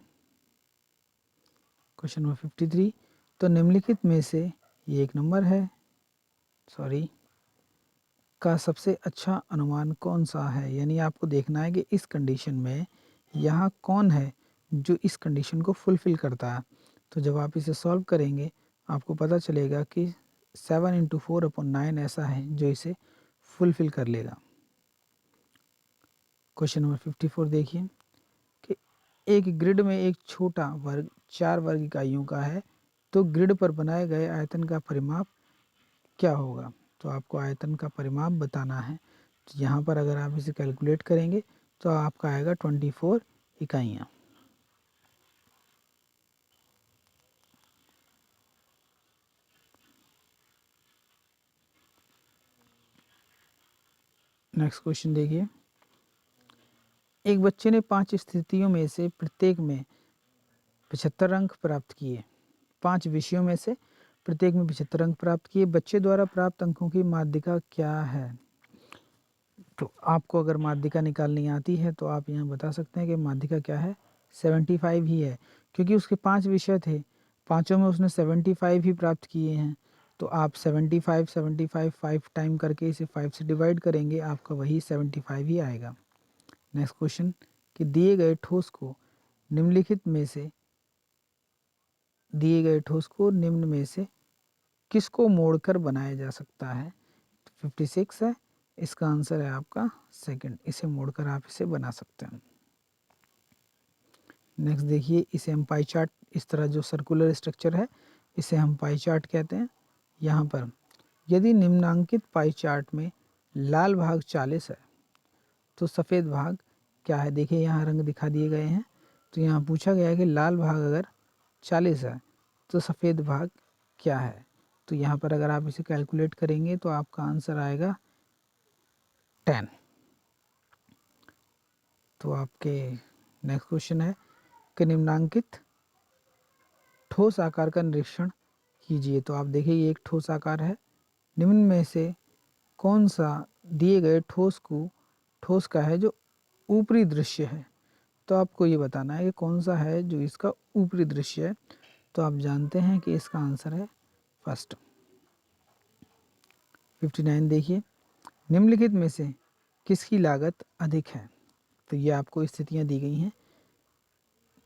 क्वेश्चन नंबर 53, तो निम्नलिखित में से ये एक नंबर है सॉरी का सबसे अच्छा अनुमान कौन सा है? यानी आपको देखना है कि इस कंडीशन में यहाँ कौन है जो इस कंडीशन को फुलफिल करता है। तो जब आप इसे सॉल्व करेंगे आपको पता चलेगा कि 7 × 4/9 ऐसा है जो इसे फुलफिल कर लेगा। क्वेश्चन नंबर 54 देखिए कि एक ग्रिड में एक छोटा वर्ग 4 वर्ग इकाइयों का है, तो ग्रिड पर बनाए गए आयतन का परिमाप क्या होगा? तो आपको आयतन का परिमाप बताना है। तो यहाँ पर अगर आप इसे कैलकुलेट करेंगे तो आपका आएगा 24 इकाइयाँ। नेक्स्ट क्वेश्चन देखिए, एक बच्चे ने 5 स्थितियों में से प्रत्येक में 75 अंक प्राप्त किए। 5 विषयों में से प्रत्येक में 75 अंक प्राप्त किए। बच्चे द्वारा प्राप्त अंकों की माध्यिका क्या है? तो आपको अगर माध्यिका निकालनी आती है तो आप यहाँ बता सकते हैं कि माध्यिका क्या है, 75 ही है, क्योंकि उसके 5 विषय थे, पाँचों में उसने 75 ही प्राप्त किए हैं। तो आप 75 75 5 टाइम करके इसे 5 से डिवाइड करेंगे, आपका वही 75 ही आएगा। नेक्स्ट क्वेश्चन, कि दिए गए ठोस को निम्न में से किसको मोड़कर बनाया जा सकता है? 56 है, इसका आंसर है आपका सेकंड, इसे मोड़कर आप इसे बना सकते हैं। नेक्स्ट देखिए, इसे हम पाई चार्ट, इस तरह जो सर्कुलर स्ट्रक्चर है इसे हम पाई चार्ट कहते हैं। यहाँ पर यदि निम्नांकित पाई चार्ट में लाल भाग 40 है तो सफ़ेद भाग क्या है? देखिए यहाँ रंग दिखा दिए गए हैं। तो यहाँ पूछा गया है कि लाल भाग अगर 40 है तो सफ़ेद भाग क्या है? तो यहाँ पर अगर आप इसे कैलकुलेट करेंगे तो आपका आंसर आएगा 10। तो आपके नेक्स्ट क्वेश्चन है कि निम्नांकित ठोस आकार का निरीक्षण कीजिए। तो आप देखिए ये एक ठोस आकार है, निम्न में से कौन सा दिए गए ठोस का है जो ऊपरी दृश्य है? तो आपको ये बताना है कि कौन सा है जो इसका ऊपरी दृश्य है। तो आप जानते हैं कि इसका आंसर है फर्स्ट। 59 देखिए, निम्नलिखित में से किसकी लागत अधिक है? तो ये आपको स्थितियां दी गई हैं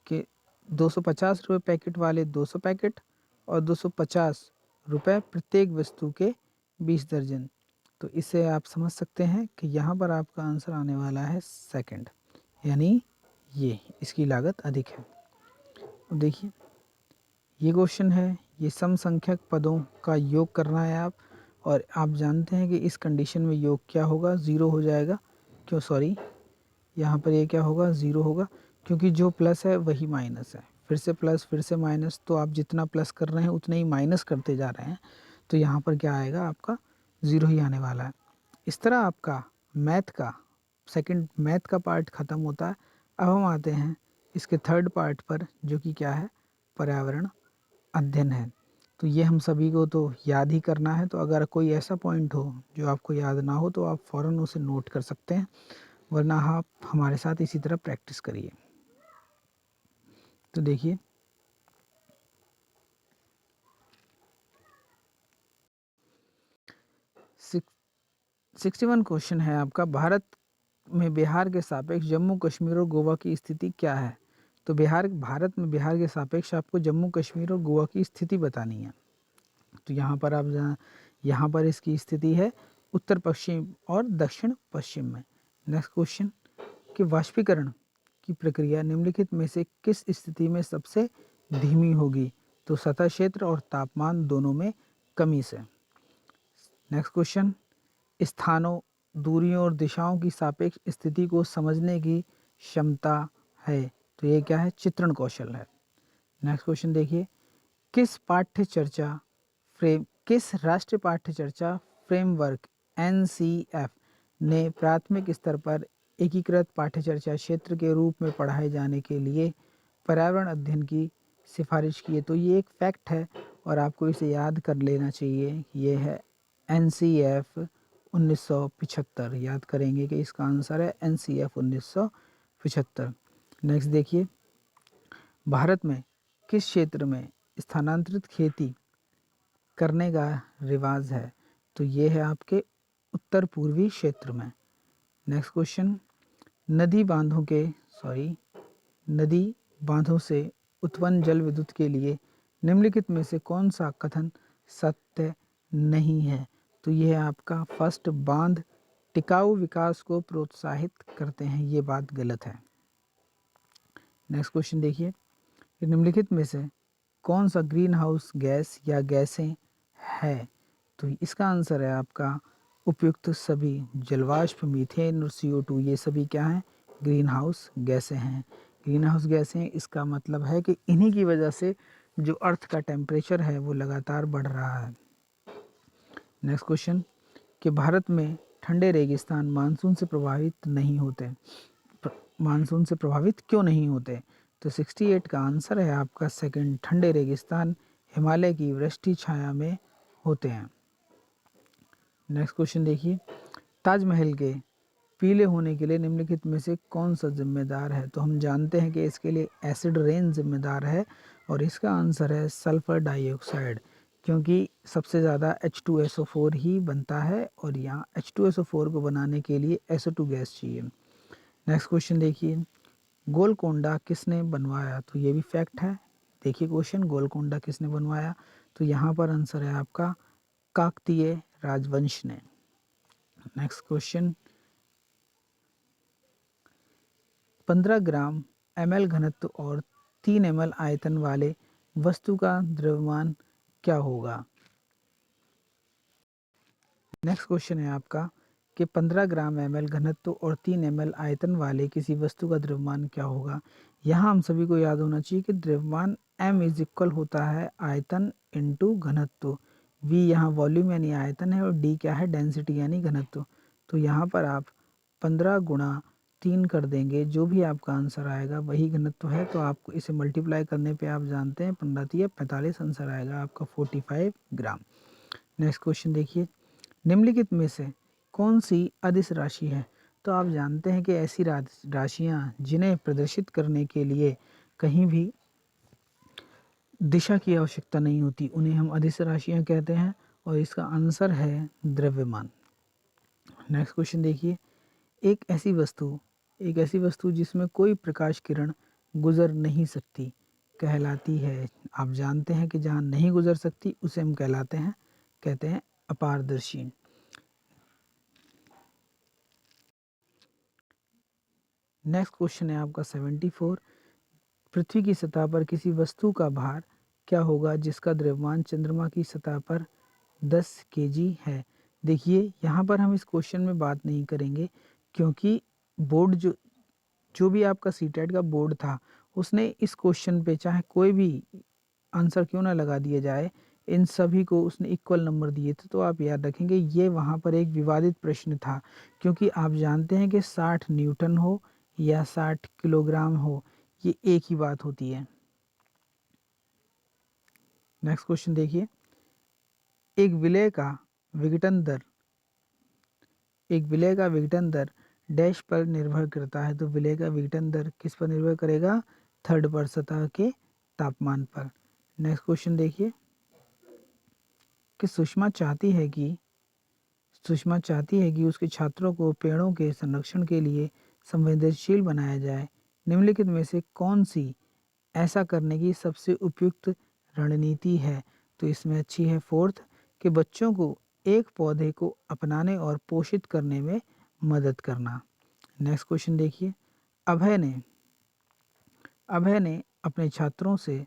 कि 250 रुपये पैकेट वाले 200 पैकेट और 250 रुपये प्रत्येक वस्तु के 20 दर्जन। तो इसे आप समझ सकते हैं कि यहाँ पर आपका आंसर आने वाला है सेकंड, यानी ये इसकी लागत अधिक है। अब देखिए ये क्वेश्चन है, ये सम संख्यक पदों का योग करना है आप, और आप जानते हैं कि इस कंडीशन में योग क्या होगा, ज़ीरो हो जाएगा। क्यों, सॉरी, यहाँ पर ये क्या होगा, ज़ीरो होगा, क्योंकि जो प्लस है वही माइनस है। फिर से प्लस, फिर से माइनस, तो आप जितना प्लस कर रहे हैं उतना ही माइनस करते जा रहे हैं। तो यहाँ पर क्या आएगा, आपका ज़ीरो ही आने वाला है। इस तरह आपका मैथ का पार्ट ख़त्म होता है। अब हम आते हैं इसके थर्ड पार्ट पर, जो कि क्या है, पर्यावरण अध्ययन है। तो ये हम सभी को तो याद ही करना है। तो अगर कोई ऐसा पॉइंट हो जो आपको याद ना हो तो आप फ़ौरन उसे नोट कर सकते हैं, वरना आप हमारे साथ इसी तरह प्रैक्टिस करिए। तो देखिए, सिक्स 61 क्वेश्चन है आपका, भारत में बिहार के सापेक्ष जम्मू कश्मीर और गोवा की स्थिति क्या है? तो भारत में बिहार के सापेक्ष आपको जम्मू कश्मीर और गोवा की स्थिति बतानी है। तो यहाँ पर इसकी स्थिति है उत्तर पश्चिम और दक्षिण पश्चिम में। नेक्स्ट क्वेश्चन, कि वाष्पीकरण की प्रक्रिया निम्नलिखित में से किस स्थिति में सबसे धीमी होगी? तो सतह क्षेत्र और तापमान दोनों में कमी से। नेक्स्ट क्वेश्चन, स्थानों, दूरियों और दिशाओं की सापेक्ष स्थिति को समझने की क्षमता है। तो ये क्या है, चित्रण कौशल है। नेक्स्ट क्वेश्चन देखिए, किस राष्ट्रीय पाठ्य चर्चा फ्रेमवर्क एनसीएफ ने प्राथमिक स्तर पर एकीकृत पाठ्य चर्चा क्षेत्र के रूप में पढ़ाए जाने के लिए पर्यावरण अध्ययन की सिफारिश की है? तो ये एक फैक्ट है और आपको इसे याद कर लेना चाहिए। ये है एनसीएफ 1975, याद करेंगे कि इसका आंसर है एनसीएफ 1975। नेक्स्ट देखिए, भारत में किस क्षेत्र में स्थानांतरित खेती करने का रिवाज है? तो ये है आपके उत्तर पूर्वी क्षेत्र में। नेक्स्ट क्वेश्चन, नदी बांधों के सॉरी नदी बांधों से उत्पन्न जल विद्युत के लिए निम्नलिखित में से कौन सा कथन सत्य नहीं है? तो यह है आपका फर्स्ट, बांध टिकाऊ विकास को प्रोत्साहित करते हैं, ये बात गलत है। नेक्स्ट क्वेश्चन देखिए, कि निम्नलिखित में से कौन सा ग्रीन हाउस गैस या गैसें है? तो इसका आंसर है आपका उपयुक्त सभी, जलवाष्प, मीथेन और CO2, ये सभी क्या हैं, ग्रीन हाउस गैसें हैं। ग्रीन हाउस गैसें, इसका मतलब है कि इन्हीं की वजह से जो अर्थ का टेम्परेचर है वो लगातार बढ़ रहा है। नेक्स्ट क्वेश्चन, कि भारत में ठंडे रेगिस्तान मानसून से प्रभावित नहीं होते? मानसून से प्रभावित क्यों नहीं होते? तो 68 का आंसर है आपका सेकंड, ठंडे रेगिस्तान हिमालय की वृष्टि छाया में होते हैं। नेक्स्ट क्वेश्चन देखिए, ताजमहल के पीले होने के लिए निम्नलिखित में से कौन सा जिम्मेदार है? तो हम जानते हैं कि इसके लिए एसिड रेन जिम्मेदार है और इसका आंसर है सल्फर डाइऑक्साइड, क्योंकि सबसे ज़्यादा H2SO4 ही बनता है और यहाँ H2SO4 को बनाने के लिए SO2 गैस चाहिए। नेक्स्ट क्वेश्चन देखिए, गोलकोंडा किसने बनवाया? तो ये भी फैक्ट है। देखिए क्वेश्चन, गोलकोंडा किसने बनवाया? तो यहाँ पर आंसर है आपका काकतीय राजवंश ने। नेक्स्ट क्वेश्चन, 15 ग्राम ml घनत्व और 3 ml आयतन वाले वस्तु का द्रव्यमान क्या होगा? नेक्स्ट क्वेश्चन है आपका कि 15 ग्राम ml घनत्व और 3 ml आयतन वाले किसी वस्तु का द्रव्यमान क्या होगा? यहाँ हम सभी को याद होना चाहिए कि द्रव्यमान m इज इक्वल होता है आयतन इंटू घनत्व। v यहाँ वॉल्यूम यानी आयतन है और d क्या है? डेंसिटी यानी घनत्व। तो यहाँ पर आप 15 गुणा 3 कर देंगे, जो भी आपका आंसर आएगा वही घनत्व है। तो आपको इसे मल्टीप्लाई करने पे आप जानते हैं 15 45 आंसर आएगा आपका 45 ग्राम। नेक्स्ट क्वेश्चन देखिए, निम्नलिखित में से कौन सी अदिश राशि है? तो आप जानते हैं कि ऐसी राशियां जिन्हें प्रदर्शित करने के लिए कहीं भी दिशा की आवश्यकता नहीं होती, उन्हें हम अदिश राशियां कहते हैं और इसका आंसर है द्रव्यमान। नेक्स्ट क्वेश्चन देखिए, एक ऐसी वस्तु जिसमें कोई प्रकाश किरण गुजर नहीं सकती कहलाती है? आप जानते हैं कि जहाँ नहीं गुजर सकती उसे हम कहते हैं अपारदर्शी। नेक्स्ट क्वेश्चन है आपका 74, पृथ्वी की सतह पर किसी वस्तु का भार क्या होगा जिसका द्रव्यमान चंद्रमा की सतह पर 10 केजी है? देखिए यहाँ पर हम इस क्वेश्चन में बात नहीं करेंगे, क्योंकि बोर्ड जो भी आपका सीटेट का बोर्ड था उसने इस क्वेश्चन पे चाहे कोई भी आंसर क्यों ना लगा दिया जाए, इन सभी को उसने इक्वल नंबर दिए थे। तो आप याद रखेंगे ये वहाँ पर एक विवादित प्रश्न था, क्योंकि आप जानते हैं कि 60 न्यूटन हो या 60 किलोग्राम हो, ये एक ही बात होती है। नेक्स्ट क्वेश्चन देखिए, एक विलय का विघटन दर एक विलय का विघटन दर डैश पर निर्भर करता है। तो विलय का विघटन दर किस पर निर्भर करेगा? थर्ड पर, सतह के तापमान पर। नेक्स्ट क्वेश्चन देखिए कि सुषमा चाहती है कि उसके छात्रों को पेड़ों के संरक्षण के लिए संवेदनशील बनाया जाए। निम्नलिखित में से कौन सी ऐसा करने की सबसे उपयुक्त रणनीति है? तो इसमें अच्छी है फोर्थ, कि बच्चों को एक पौधे को अपनाने और पोषित करने में मदद करना। नेक्स्ट क्वेश्चन देखिए, अभय ने अभय ने अपने छात्रों से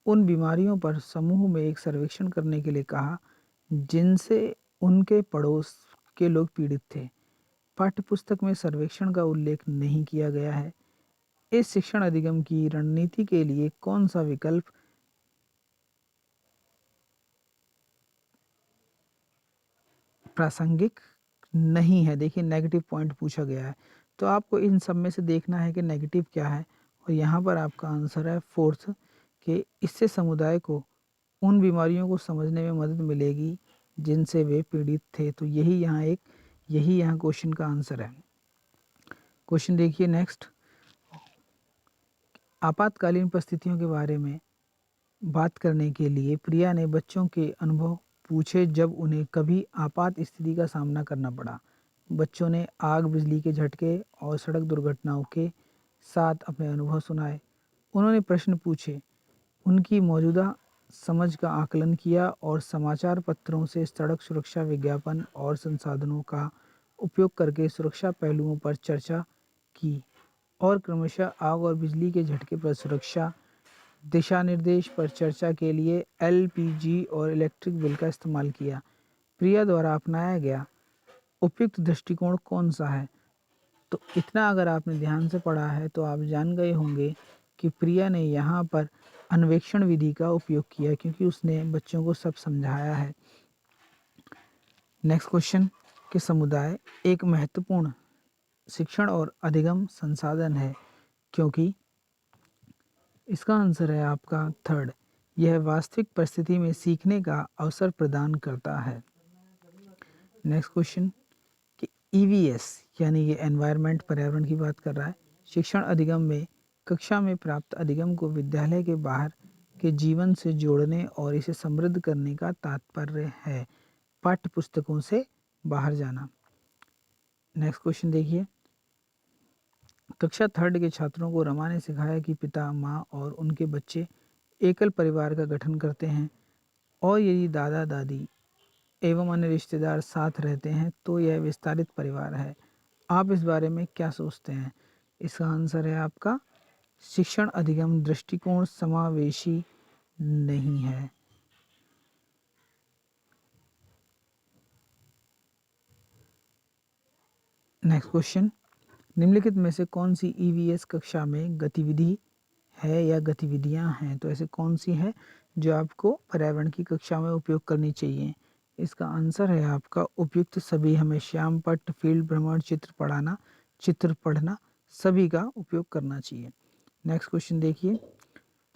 उन बीमारियों पर समूह में एक सर्वेक्षण करने के लिए कहा जिनसे उनके पड़ोस के लोग पीड़ित थे। पाठ्यपुस्तक में सर्वेक्षण का उल्लेख नहीं किया गया है। इस शिक्षण अधिगम की रणनीति के लिए कौन सा विकल्प प्रासंगिक नहीं है? देखिए नेगेटिव पॉइंट पूछा गया है, तो आपको इन सब में से देखना है कि नेगेटिव क्या है, और यहाँ पर आपका आंसर है फोर्थ, कि इससे समुदाय को उन बीमारियों को समझने में मदद मिलेगी जिनसे वे पीड़ित थे। तो यही यहाँ क्वेश्चन का आंसर है। क्वेश्चन देखिए नेक्स्ट, आपातकालीन परिस्थितियों के बारे में बात करने के लिए प्रिया ने बच्चों के अनुभव पूछे जब उन्हें कभी आपात स्थिति का सामना करना पड़ा। बच्चों ने आग, बिजली के झटके और सड़क दुर्घटनाओं के साथ अपने अनुभव सुनाए। उन्होंने प्रश्न पूछे, उनकी मौजूदा समझ का आकलन किया और समाचार पत्रों से सड़क सुरक्षा विज्ञापन और संसाधनों का उपयोग करके सुरक्षा पहलुओं पर चर्चा की और क्रमशः आग और बिजली के झटके पर सुरक्षा दिशा निर्देश पर चर्चा के लिए एलपीजी और इलेक्ट्रिक बिल का इस्तेमाल किया। प्रिया द्वारा अपनाया गया उपयुक्त दृष्टिकोण कौन सा है? तो इतना अगर आपने ध्यान से पढ़ा है तो आप जान गए होंगे कि प्रिया ने यहाँ पर अन्वेषण विधि का उपयोग किया, क्योंकि उसने बच्चों को सब समझाया है। नेक्स्ट क्वेश्चन, कि समुदाय एक महत्वपूर्ण शिक्षण और अधिगम संसाधन है, क्योंकि इसका आंसर है आपका थर्ड, यह वास्तविक परिस्थिति में सीखने का अवसर प्रदान करता है। नेक्स्ट क्वेश्चन कि ईवीएस यानी ये एनवायरनमेंट पर्यावरण की बात कर रहा है। शिक्षण अधिगम में कक्षा में प्राप्त अधिगम को विद्यालय के बाहर के जीवन से जोड़ने और इसे समृद्ध करने का तात्पर्य है। पाठ्य पुस्तकों से बाहर जाना। नेक्स्ट क्वेश्चन देखिए, कक्षा थर्ड के छात्रों को रमा ने सिखाया कि पिता, माँ और उनके बच्चे एकल परिवार का गठन करते हैं और यदि दादा दादी एवं अन्य रिश्तेदार साथ रहते हैं तो यह विस्तारित परिवार है। आप इस बारे में क्या सोचते हैं? इसका आंसर है आपका शिक्षण अधिगम दृष्टिकोण समावेशी नहीं है। नेक्स्ट क्वेश्चन, निम्नलिखित में से कौन सी ईवीएस कक्षा में गतिविधि है या गतिविधियां हैं? तो ऐसे कौन सी है जो आपको पर्यावरण की कक्षा में उपयोग करनी चाहिए? इसका आंसर है आपका उपयुक्त सभी। हमें श्याम पट्ट, फील्ड भ्रमण, चित्र पढ़ना सभी का उपयोग करना चाहिए। नेक्स्ट क्वेश्चन देखिए,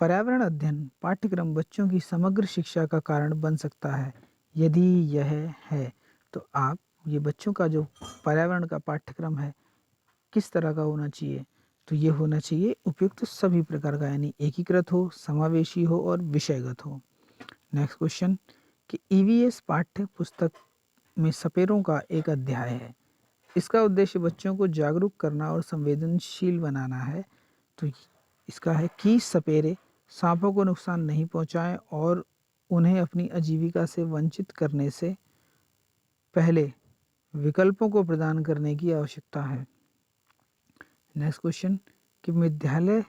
पर्यावरण अध्ययन पाठ्यक्रम बच्चों की समग्र शिक्षा का कारण बन सकता है। यदि यह है तो आप ये बच्चों का जो पर्यावरण का पाठ्यक्रम है किस तरह का होना चाहिए? तो ये होना चाहिए उपयुक्त सभी प्रकार का, यानी एकीकृत हो, समावेशी हो और विषयगत हो। नेक्स्ट क्वेश्चन कि ईवीएस पाठ्य पुस्तक में सपेरों का एक अध्याय है। इसका उद्देश्य बच्चों को जागरूक करना और संवेदनशील बनाना है। तो इसका है कि सपेरे सांपों को नुकसान नहीं पहुंचाएं और उन्हें अपनी आजीविका से वंचित करने से पहले विकल्पों को प्रदान करने की आवश्यकता है। नेक्स्ट क्वेश्चन कि विद्यालय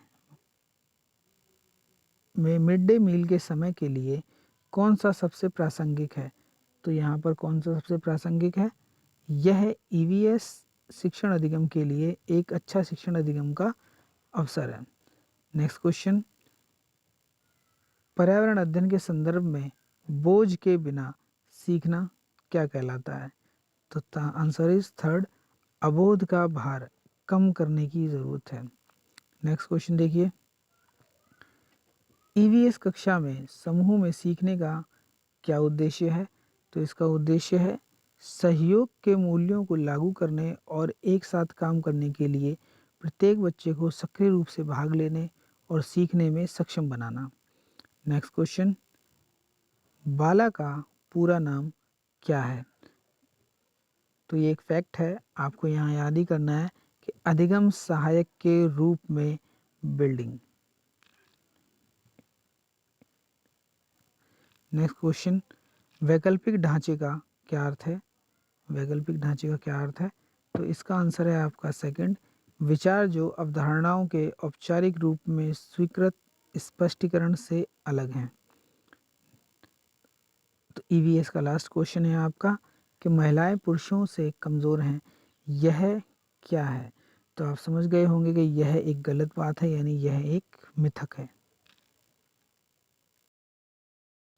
में मिड डे मील के समय के लिए कौन सा सबसे प्रासंगिक है? तो यहाँ पर कौन सा सबसे प्रासंगिक है? यह ईवीएस शिक्षण अधिगम के लिए एक अच्छा शिक्षण अधिगम का अवसर है। नेक्स्ट क्वेश्चन, पर्यावरण अध्ययन के संदर्भ में बोझ के बिना सीखना क्या कहलाता है? तो आंसर इज थर्ड, अबोध का भार कम करने की जरूरत है। नेक्स्ट क्वेश्चन देखिए, ईवीएस कक्षा में समूह में सीखने का क्या उद्देश्य है? तो इसका उद्देश्य है सहयोग के मूल्यों को लागू करने और एक साथ काम करने के लिए प्रत्येक बच्चे को सक्रिय रूप से भाग लेने और सीखने में सक्षम बनाना। नेक्स्ट क्वेश्चन, बाला का पूरा नाम क्या है? तो ये एक फैक्ट है, आपको यहाँ याद ही करना है कि अधिगम सहायक के रूप में बिल्डिंग। नेक्स्ट क्वेश्चन, वैकल्पिक ढांचे का क्या अर्थ है? वैकल्पिक ढांचे का क्या अर्थ है? तो इसका आंसर है आपका सेकंड, विचार जो अवधारणाओं के औपचारिक रूप में स्वीकृत स्पष्टीकरण से अलग हैं। तो ईवीएस का लास्ट क्वेश्चन है आपका कि महिलाएं पुरुषों से कमज़ोर हैं, यह क्या है? तो आप समझ गए होंगे कि यह एक गलत बात है, यानी यह एक मिथक है।